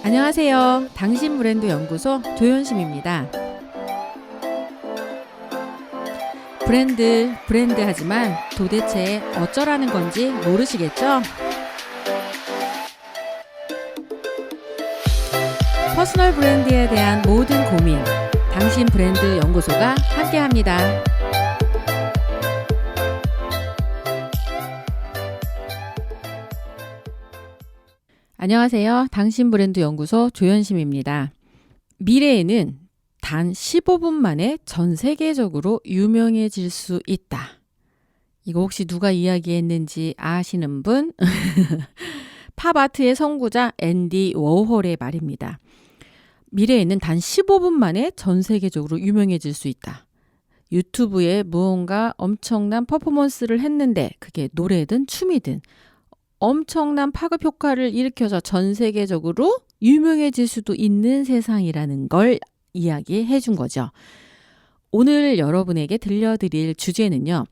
안녕하세요. 당신 브랜드 연구소 조연심입니다. 브랜드 하지만 도대체 어쩌라는 건지 모르시겠죠? 퍼스널 브랜드에 대한 모든 고민, 당신 브랜드 연구소가 함께합니다. 안녕하세요. 당신 브랜드 연구소 조연심입니다. 미래에는 단 15분 만에 전 세계적으로 유명해질 수 있다. 이거 혹시 누가 이야기했는지 아시는 분? 팝아트의 선구자 앤디 워홀의 말입니다. 미래에는 단 15분 만에 전 세계적으로 유명해질 수 있다. 유튜브에 무언가 엄청난 퍼포먼스를 했는데 그게 노래든 춤이든 엄청난 파급 효과를 일으켜서 전 세계적으로 유명해질 수도 있는 세상이라는 걸 이야기해 준 거죠. 오늘 여러분에게 들려드릴 주제는요.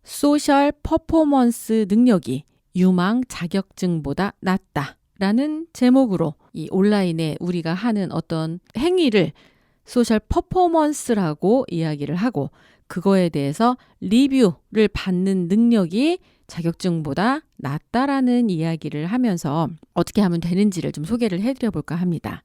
소셜 퍼포먼스 능력이 유망 자격증보다 낫다라는 제목으로 이 온라인에 우리가 하는 어떤 행위를 소셜 퍼포먼스라고 이야기를 하고 그거에 대해서 리뷰를 받는 능력이 자격증보다 낫다라는 이야기를 하면서 어떻게 하면 되는지를 좀 소개를 해드려 볼까 합니다.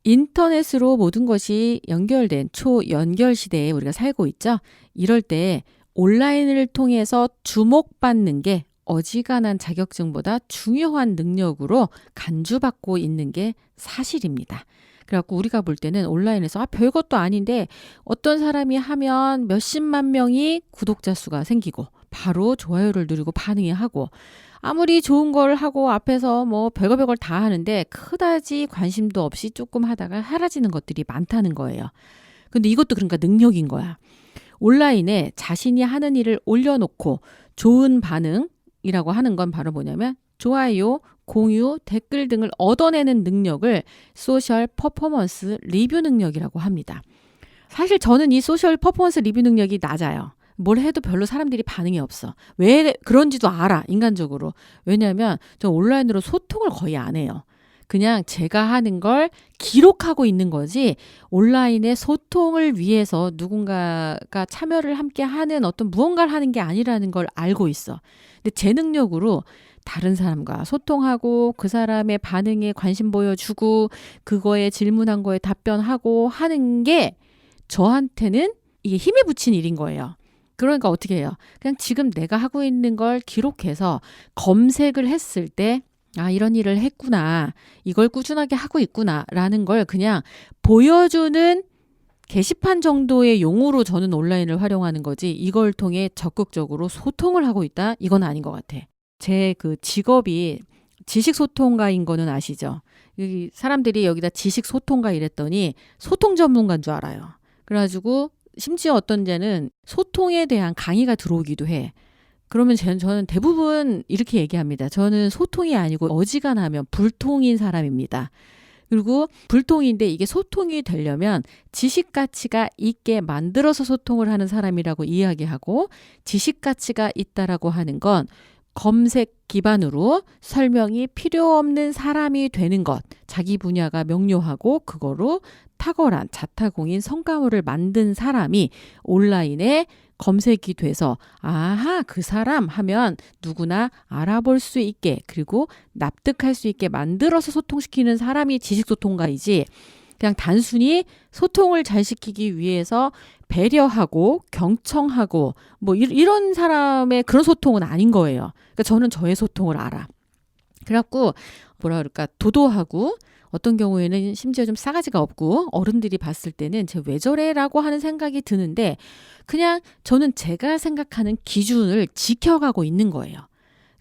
인터넷으로 모든 것이 연결된 초연결 시대에 우리가 살고 있죠. 이럴 때 온라인을 통해서 주목받는 게 어지간한 자격증보다 중요한 능력으로 간주받고 있는 게 사실입니다. 그래갖고 우리가 볼 때는 온라인에서 별것도 아닌데 어떤 사람이 하면 몇십만 명이 구독자 수가 생기고 바로 좋아요를 누르고 반응이 하고 아무리 좋은 걸 하고 앞에서 뭐 별걸 다 하는데 그다지 관심도 없이 조금 하다가 사라지는 것들이 많다는 거예요. 근데 이것도 그러니까 능력인 거야. 온라인에 자신이 하는 일을 올려놓고 좋은 반응이라고 하는 건 바로 뭐냐면 좋아요, 공유, 댓글 등을 얻어내는 능력을 소셜 퍼포먼스 리뷰 능력이라고 합니다. 사실 저는 이 소셜 퍼포먼스 리뷰 능력이 낮아요. 뭘 해도 별로 사람들이 반응이 없어. 왜 그런지도 알아, 인간적으로. 왜냐하면 저 온라인으로 소통을 거의 안 해요. 그냥 제가 하는 걸 기록하고 있는 거지 온라인의 소통을 위해서 누군가가 참여를 함께 하는 어떤 무언가를 하는 게 아니라는 걸 알고 있어. 근데 제 능력으로 다른 사람과 소통하고 그 사람의 반응에 관심 보여주고 그거에 질문한 거에 답변하고 하는 게 저한테는 이게 힘이 붙인 일인 거예요. 그러니까 어떻게 해요? 그냥 지금 내가 하고 있는 걸 기록해서 검색을 했을 때 아, 이런 일을 했구나. 이걸 꾸준하게 하고 있구나. 라는 걸 그냥 보여주는 게시판 정도의 용어로 저는 온라인을 활용하는 거지 이걸 통해 적극적으로 소통을 하고 있다? 이건 아닌 것 같아. 제 그 직업이 지식소통가인 거는 아시죠? 여기 사람들이 여기다 지식소통가 이랬더니 소통 전문가인 줄 알아요. 그래가지고 심지어 어떤 데는 소통에 대한 강의가 들어오기도 해. 그러면 저는 대부분 이렇게 얘기합니다. 저는 소통이 아니고 어지간하면 불통인 사람입니다. 그리고 불통인데 이게 소통이 되려면 지식 가치가 있게 만들어서 소통을 하는 사람이라고 이야기하고 지식 가치가 있다라고 하는 건 검색 기반으로 설명이 필요 없는 사람이 되는 것, 자기 분야가 명료하고 그거로 탁월한 자타공인 성과물을 만든 사람이 온라인에 검색이 돼서 아하 그 사람 하면 누구나 알아볼 수 있게 그리고 납득할 수 있게 만들어서 소통시키는 사람이 지식소통가이지 그냥 단순히 소통을 잘 시키기 위해서 배려하고 경청하고 뭐 이런 사람의 그런 소통은 아닌 거예요. 그러니까 저는 저의 소통을 알아. 그래갖고 뭐라 그럴까 도도하고 어떤 경우에는 심지어 좀 싸가지가 없고 어른들이 봤을 때는 쟤 왜 저래라고 하는 생각이 드는데 그냥 저는 제가 생각하는 기준을 지켜가고 있는 거예요.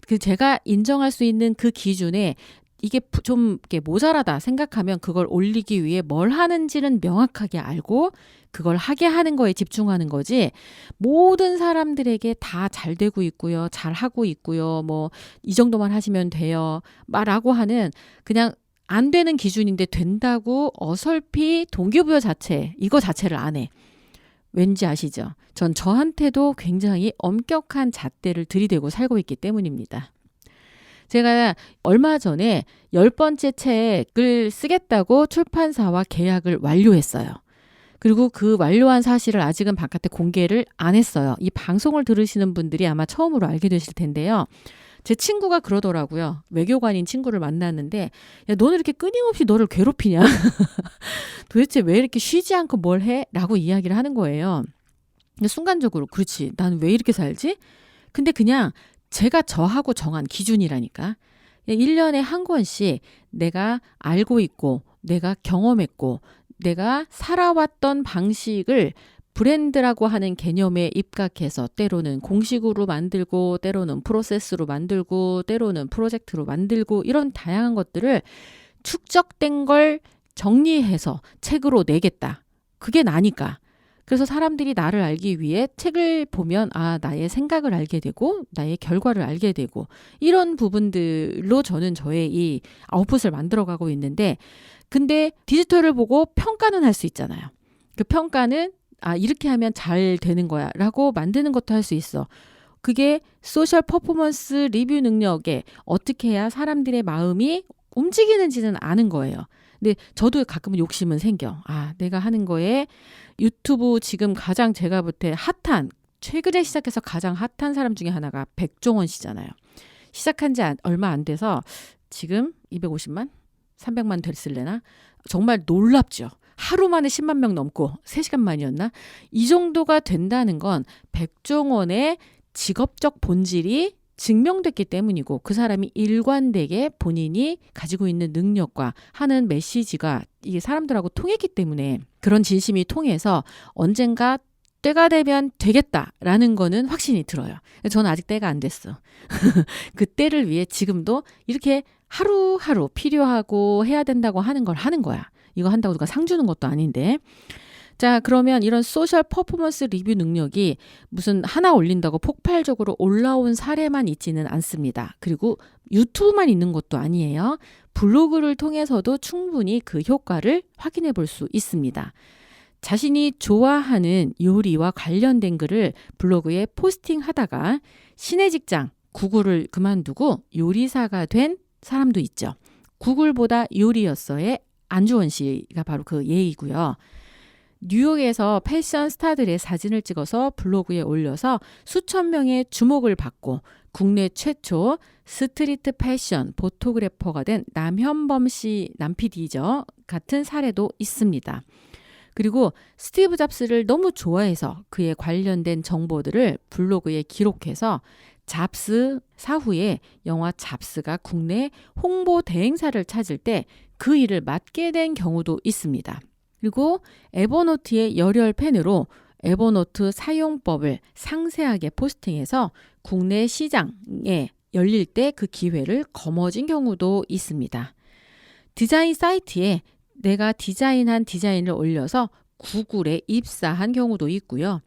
그 제가 인정할 수 있는 그 기준에 이게 좀 이렇게 모자라다 생각하면 그걸 올리기 위해 뭘 하는지는 명확하게 알고 그걸 하게 하는 거에 집중하는 거지 모든 사람들에게 다 잘 되고 있고요. 잘 하고 있고요. 뭐 이 정도만 하시면 돼요. 말하고 하는 그냥 안 되는 기준인데 된다고 어설피 동기부여 자체 이거 자체를 안 해. 왠지 아시죠? 전 저한테도 굉장히 엄격한 잣대를 들이대고 살고 있기 때문입니다. 제가 얼마 전에 10번째 책을 쓰겠다고 출판사와 계약을 완료했어요. 그리고 그 완료한 사실을 아직은 바깥에 공개를 안 했어요. 이 방송을 들으시는 분들이 아마 처음으로 알게 되실 텐데요. 제 친구가 그러더라고요. 외교관인 친구를 만났는데 야, 너는 이렇게 끊임없이 너를 괴롭히냐? 도대체 왜 이렇게 쉬지 않고 뭘 해? 라고 이야기를 하는 거예요. 근데 순간적으로 그렇지. 난 왜 이렇게 살지? 근데 그냥 제가 저하고 정한 기준이라니까. 1년에 한 권씩 내가 알고 있고 내가 경험했고 내가 살아왔던 방식을 브랜드라고 하는 개념에 입각해서 때로는 공식으로 만들고 때로는 프로세스로 만들고 때로는 프로젝트로 만들고 이런 다양한 것들을 축적된 걸 정리해서 책으로 내겠다. 그게 나니까. 그래서 사람들이 나를 알기 위해 책을 보면 나의 생각을 알게 되고 나의 결과를 알게 되고 이런 부분들로 저는 저의 이 아웃풋을 만들어가고 있는데 근데 디지털을 보고 평가는 할 수 있잖아요. 그 평가는 이렇게 하면 잘 되는 거야 라고 만드는 것도 할 수 있어. 그게 소셜 퍼포먼스 리뷰 능력에 어떻게 해야 사람들의 마음이 움직이는지는 아는 거예요. 근데 저도 가끔은 욕심은 생겨. 내가 하는 거에 유튜브 지금 가장 제가 볼 때 핫한 최근에 시작해서 가장 핫한 사람 중에 하나가 백종원 씨잖아요. 시작한 지 얼마 안 돼서 지금 250만? 300만 됐을래나? 정말 놀랍죠. 하루 만에 10만 명 넘고 3시간 만이었나? 이 정도가 된다는 건 백종원의 직업적 본질이 증명됐기 때문이고 그 사람이 일관되게 본인이 가지고 있는 능력과 하는 메시지가 이게 사람들하고 통했기 때문에 그런 진심이 통해서 언젠가 때가 되면 되겠다라는 거는 확신이 들어요. 저는 아직 때가 안 됐어. 그 때를 위해 지금도 이렇게 하루하루 필요하고 해야 된다고 하는 걸 하는 거야. 이거 한다고 누가 상 주는 것도 아닌데. 자, 그러면 이런 소셜 퍼포먼스 리뷰 능력이 무슨 하나 올린다고 폭발적으로 올라온 사례만 있지는 않습니다. 그리고 유튜브만 있는 것도 아니에요. 블로그를 통해서도 충분히 그 효과를 확인해 볼 수 있습니다. 자신이 좋아하는 요리와 관련된 글을 블로그에 포스팅하다가 신의 직장 구글을 그만두고 요리사가 된 사람도 있죠. 구글보다 요리였어의 안주원 씨가 바로 그 예이고요. 뉴욕에서 패션 스타들의 사진을 찍어서 블로그에 올려서 수천 명의 주목을 받고 국내 최초 스트리트 패션 포토그래퍼가 된 남현범 씨 남PD죠. 같은 사례도 있습니다. 그리고 스티브 잡스를 너무 좋아해서 그에 관련된 정보들을 블로그에 기록해서 잡스 사후에 영화 잡스가 국내 홍보 대행사를 찾을 때 그 일을 맡게 된 경우도 있습니다. 그리고 에버노트의 열혈 팬으로 에버노트 사용법을 상세하게 포스팅해서 국내 시장에 열릴 때 그 기회를 거머쥔 경우도 있습니다. 디자인 사이트에 내가 디자인한 디자인을 올려서 구글에 입사한 경우도 있고요.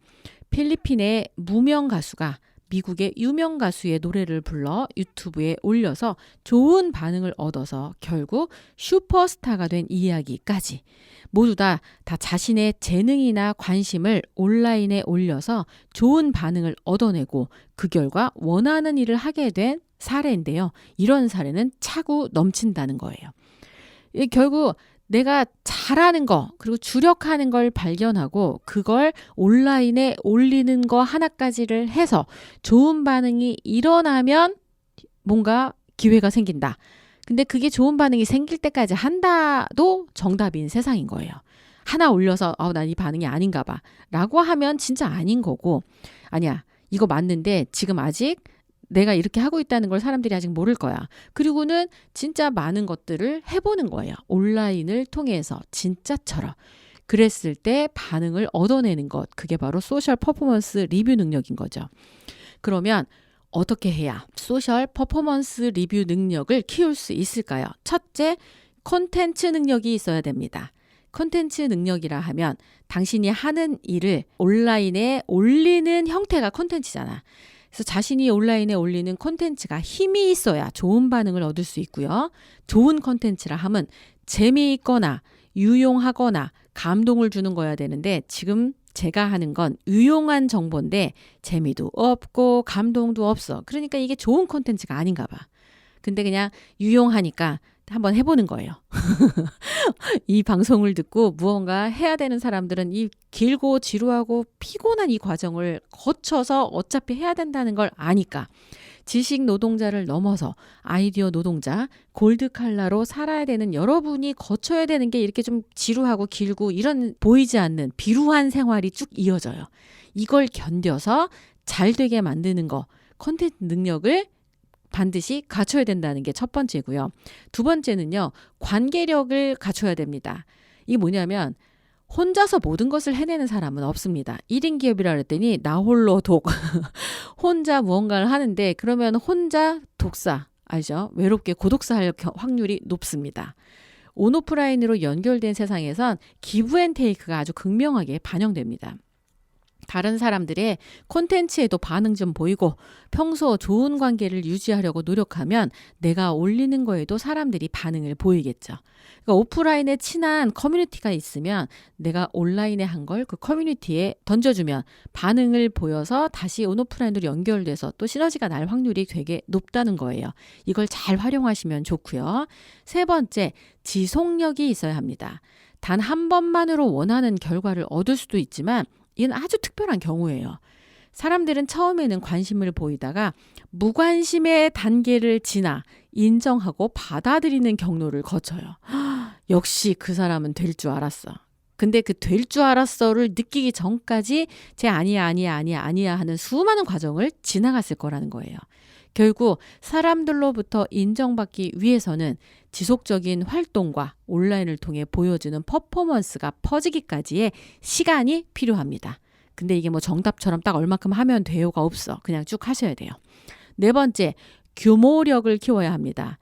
필리핀의 무명 가수가 미국의 유명 가수의 노래를 불러 유튜브에 올려서 좋은 반응을 얻어서 결국 슈퍼스타가 된 이야기까지 모두 다 자신의 재능이나 관심을 온라인에 올려서 좋은 반응을 얻어내고 그 결과 원하는 일을 하게 된 사례인데요. 이런 사례는 차고 넘친다는 거예요. 결국 내가 잘하는 거 그리고 주력하는 걸 발견하고 그걸 온라인에 올리는 거 하나까지를 해서 좋은 반응이 일어나면 뭔가 기회가 생긴다. 근데 그게 좋은 반응이 생길 때까지 한다도 정답인 세상인 거예요. 하나 올려서 난 이 반응이 아닌가 봐 라고 하면 진짜 아닌 거고 아니야 이거 맞는데 지금 아직 내가 이렇게 하고 있다는 걸 사람들이 아직 모를 거야. 그리고는 진짜 많은 것들을 해보는 거예요. 온라인을 통해서 진짜처럼. 그랬을 때 반응을 얻어내는 것. 그게 바로 소셜 퍼포먼스 리뷰 능력인 거죠. 그러면 어떻게 해야 소셜 퍼포먼스 리뷰 능력을 키울 수 있을까요? 첫째, 콘텐츠 능력이 있어야 됩니다. 콘텐츠 능력이라 하면 당신이 하는 일을 온라인에 올리는 형태가 콘텐츠잖아. 그래서 자신이 온라인에 올리는 콘텐츠가 힘이 있어야 좋은 반응을 얻을 수 있고요. 좋은 콘텐츠라 하면 재미있거나 유용하거나 감동을 주는 거야 되는데 지금 제가 하는 건 유용한 정보인데 재미도 없고 감동도 없어. 그러니까 이게 좋은 콘텐츠가 아닌가 봐. 근데 그냥 유용하니까 한번 해보는 거예요. 이 방송을 듣고 무언가 해야 되는 사람들은 이 길고 지루하고 피곤한 이 과정을 거쳐서 어차피 해야 된다는 걸 아니까 지식 노동자를 넘어서 아이디어 노동자, 골드 칼라로 살아야 되는 여러분이 거쳐야 되는 게 이렇게 좀 지루하고 길고 이런 보이지 않는 비루한 생활이 쭉 이어져요. 이걸 견뎌서 잘 되게 만드는 거, 콘텐츠 능력을 반드시 갖춰야 된다는 게 첫 번째고요. 두 번째는요. 관계력을 갖춰야 됩니다. 이게 뭐냐면 혼자서 모든 것을 해내는 사람은 없습니다. 1인 기업이라 그랬더니 나 홀로 독. 혼자 무언가를 하는데 그러면 혼자 독사, 알죠? 외롭게 고독사 할 확률이 높습니다. 온오프라인으로 연결된 세상에선 기브 앤 테이크가 아주 극명하게 반영됩니다. 다른 사람들의 콘텐츠에도 반응 좀 보이고 평소 좋은 관계를 유지하려고 노력하면 내가 올리는 거에도 사람들이 반응을 보이겠죠. 그러니까 오프라인에 친한 커뮤니티가 있으면 내가 온라인에 한 걸 그 커뮤니티에 던져주면 반응을 보여서 다시 온오프라인으로 연결돼서 또 시너지가 날 확률이 되게 높다는 거예요. 이걸 잘 활용하시면 좋고요. 세 번째, 지속력이 있어야 합니다. 단 한 번만으로 원하는 결과를 얻을 수도 있지만 이건 아주 특별한 경우예요. 사람들은 처음에는 관심을 보이다가 무관심의 단계를 지나 인정하고 받아들이는 경로를 거쳐요. 역시 그 사람은 될 줄 알았어. 근데 그 될 줄 알았어를 느끼기 전까지 제 아니야 하는 수많은 과정을 지나갔을 거라는 거예요. 결국 사람들로부터 인정받기 위해서는 지속적인 활동과 온라인을 통해 보여주는 퍼포먼스가 퍼지기까지의 시간이 필요합니다. 근데 이게 뭐 정답처럼 딱 얼마큼 하면 돼요가 없어. 그냥 쭉 하셔야 돼요. 네 번째, 규모력을 키워야 합니다.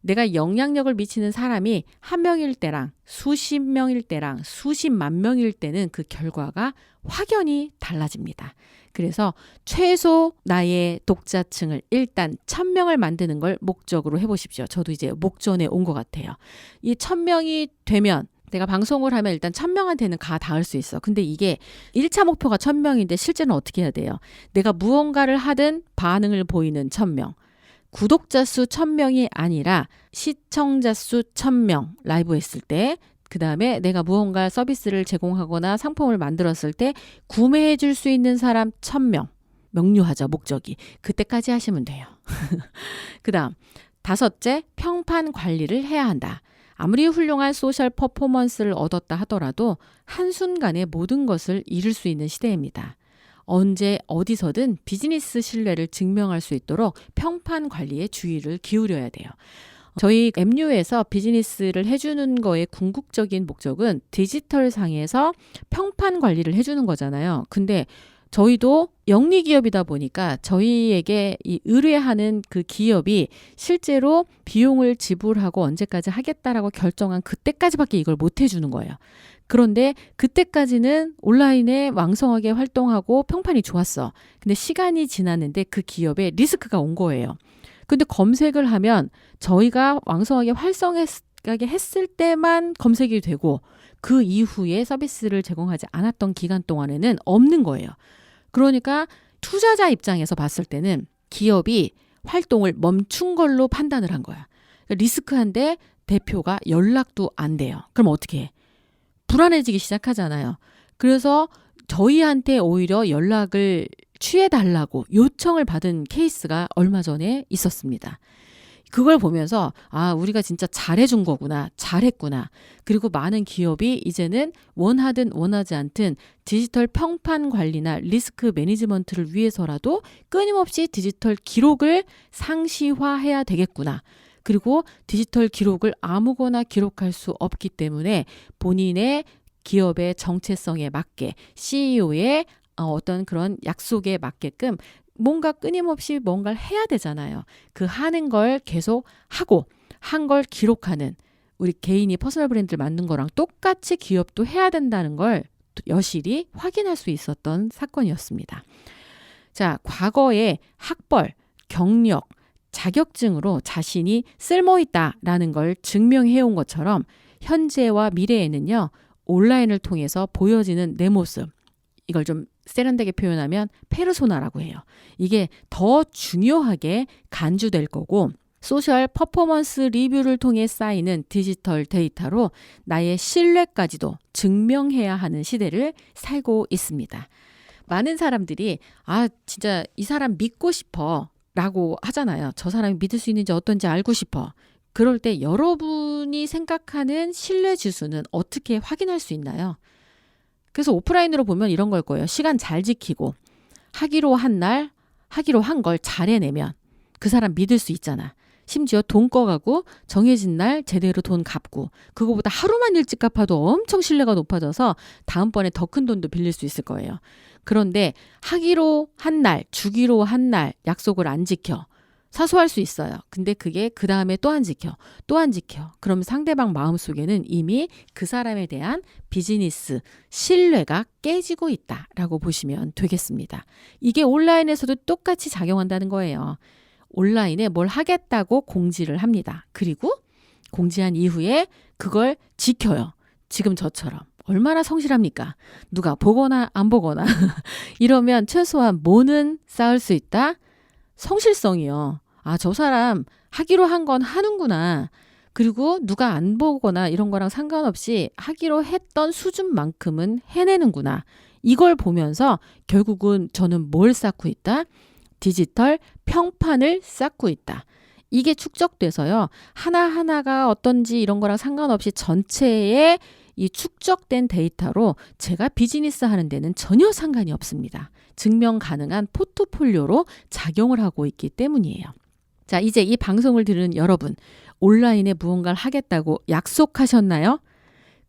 내가 영향력을 미치는 사람이 한 명일 때랑 수십 명일 때랑 수십만 명일 때는 그 결과가 확연히 달라집니다. 그래서 최소 나의 독자층을 일단 1000명을 만드는 걸 목적으로 해보십시오. 저도 이제 목전에 온 것 같아요. 이 1000명이 되면 내가 방송을 하면 일단 1000명한테는 닿을 수 있어. 근데 이게 1차 목표가 1000명인데 실제는 어떻게 해야 돼요? 내가 무언가를 하든 반응을 보이는 1000명. 구독자 수 1000명이 아니라 시청자 수 1000명 라이브 했을 때, 그 다음에 내가 무언가 서비스를 제공하거나 상품을 만들었을 때 구매해 줄 수 있는 사람 1000명. 명료하죠, 목적이. 그때까지 하시면 돼요. 그 다음, 다섯째, 평판 관리를 해야 한다. 아무리 훌륭한 소셜 퍼포먼스를 얻었다 하더라도 한순간에 모든 것을 잃을 수 있는 시대입니다. 언제 어디서든 비즈니스 신뢰를 증명할 수 있도록 평판 관리에 주의를 기울여야 돼요. 저희 MU에서 비즈니스를 해주는 거의 궁극적인 목적은 디지털 상에서 평판 관리를 해주는 거잖아요. 근데 저희도 영리기업이다 보니까 저희에게 이 의뢰하는 그 기업이 실제로 비용을 지불하고 언제까지 하겠다라고 결정한 그때까지밖에 이걸 못 해주는 거예요. 그런데 그때까지는 온라인에 왕성하게 활동하고 평판이 좋았어. 근데 시간이 지났는데 그 기업에 리스크가 온 거예요. 근데 검색을 하면 저희가 왕성하게 활성하게 했을 때만 검색이 되고 그 이후에 서비스를 제공하지 않았던 기간 동안에는 없는 거예요. 그러니까 투자자 입장에서 봤을 때는 기업이 활동을 멈춘 걸로 판단을 한 거야. 리스크한데 대표가 연락도 안 돼요. 그럼 어떻게 해? 불안해지기 시작하잖아요. 그래서 저희한테 오히려 연락을 취해달라고 요청을 받은 케이스가 얼마 전에 있었습니다. 그걸 보면서 우리가 진짜 잘해준 거구나, 잘했구나. 그리고 많은 기업이 이제는 원하든 원하지 않든 디지털 평판 관리나 리스크 매니지먼트를 위해서라도 끊임없이 디지털 기록을 상시화해야 되겠구나. 그리고 디지털 기록을 아무거나 기록할 수 없기 때문에 본인의 기업의 정체성에 맞게 CEO의 어떤 그런 약속에 맞게끔 뭔가 끊임없이 뭔가를 해야 되잖아요. 그 하는 걸 계속 하고 한 걸 기록하는 우리 개인이 퍼스널 브랜드를 만든 거랑 똑같이 기업도 해야 된다는 걸 여실히 확인할 수 있었던 사건이었습니다. 자, 과거에 학벌, 경력, 자격증으로 자신이 쓸모있다라는 걸 증명해온 것처럼 현재와 미래에는요. 온라인을 통해서 보여지는 내 모습, 이걸 좀 세련되게 표현하면 페르소나라고 해요. 이게 더 중요하게 간주될 거고 소셜 퍼포먼스 리뷰를 통해 쌓이는 디지털 데이터로 나의 신뢰까지도 증명해야 하는 시대를 살고 있습니다. 많은 사람들이 진짜 이 사람 믿고 싶어 라고 하잖아요. 저 사람이 믿을 수 있는지 어떤지 알고 싶어. 그럴 때 여러분이 생각하는 신뢰 지수는 어떻게 확인할 수 있나요? 그래서 오프라인으로 보면 이런 걸 거예요. 시간 잘 지키고 하기로 한 날, 하기로 한 걸 잘 해내면 그 사람 믿을 수 있잖아. 심지어 돈 꺼가고 정해진 날 제대로 돈 갚고 그거보다 하루만 일찍 갚아도 엄청 신뢰가 높아져서 다음번에 더 큰 돈도 빌릴 수 있을 거예요. 그런데 하기로 한 날, 주기로 한 날 약속을 안 지켜. 사소할 수 있어요. 근데 그게 그 다음에 또 안 지켜. 또 안 지켜. 그럼 상대방 마음속에는 이미 그 사람에 대한 비즈니스, 신뢰가 깨지고 있다라고 보시면 되겠습니다. 이게 온라인에서도 똑같이 작용한다는 거예요. 온라인에 뭘 하겠다고 공지를 합니다. 그리고 공지한 이후에 그걸 지켜요. 지금 저처럼. 얼마나 성실합니까? 누가 보거나 안 보거나. 이러면 최소한 뭐는 쌓을 수 있다? 성실성이요. 저 사람 하기로 한 건 하는구나. 그리고 누가 안 보거나 이런 거랑 상관없이 하기로 했던 수준만큼은 해내는구나. 이걸 보면서 결국은 저는 뭘 쌓고 있다? 디지털 평판을 쌓고 있다. 이게 축적돼서요. 하나하나가 어떤지 이런 거랑 상관없이 전체의 이 축적된 데이터로 제가 비즈니스 하는 데는 전혀 상관이 없습니다. 증명 가능한 포트폴리오로 작용을 하고 있기 때문이에요. 자, 이제 이 방송을 들은 여러분, 온라인에 무언가를 하겠다고 약속하셨나요?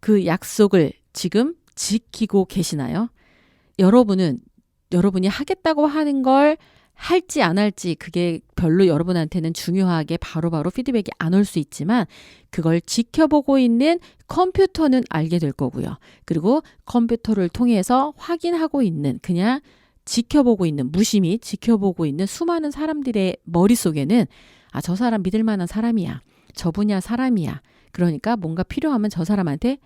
그 약속을 지금 지키고 계시나요? 여러분이 하겠다고 하는 걸 할지 안 할지 그게 별로 여러분한테는 중요하게 바로바로 피드백이 안 올 수 있지만 그걸 지켜보고 있는 컴퓨터는 알게 될 거고요. 그리고 컴퓨터를 통해서 확인하고 있는 그냥 지켜보고 있는 무심히 지켜보고 있는 수많은 사람들의 머릿속에는 저 사람 믿을 만한 사람이야. 저 분야 사람이야. 그러니까 뭔가 필요하면 저 사람한테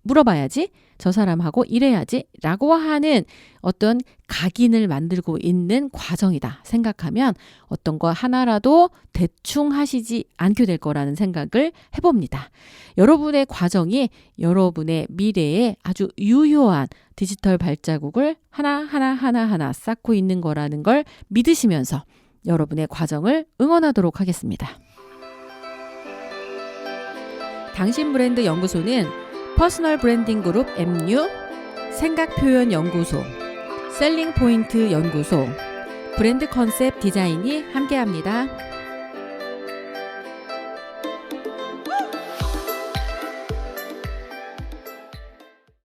물어봐야지. 저 사람하고 일해야지. 라고 하는 어떤 각인을 만들고 있는 과정이다 생각하면 어떤 거 하나라도 대충 하시지 않게 될 거라는 생각을 해봅니다. 여러분의 과정이 여러분의 미래에 아주 유효한 디지털 발자국을 하나 쌓고 있는 거라는 걸 믿으시면서 여러분의 과정을 응원하도록 하겠습니다. 당신 브랜드 연구소는 퍼스널 브랜딩 그룹 MU, 생각표현연구소, 셀링포인트 연구소, 브랜드 컨셉 디자인이 함께합니다.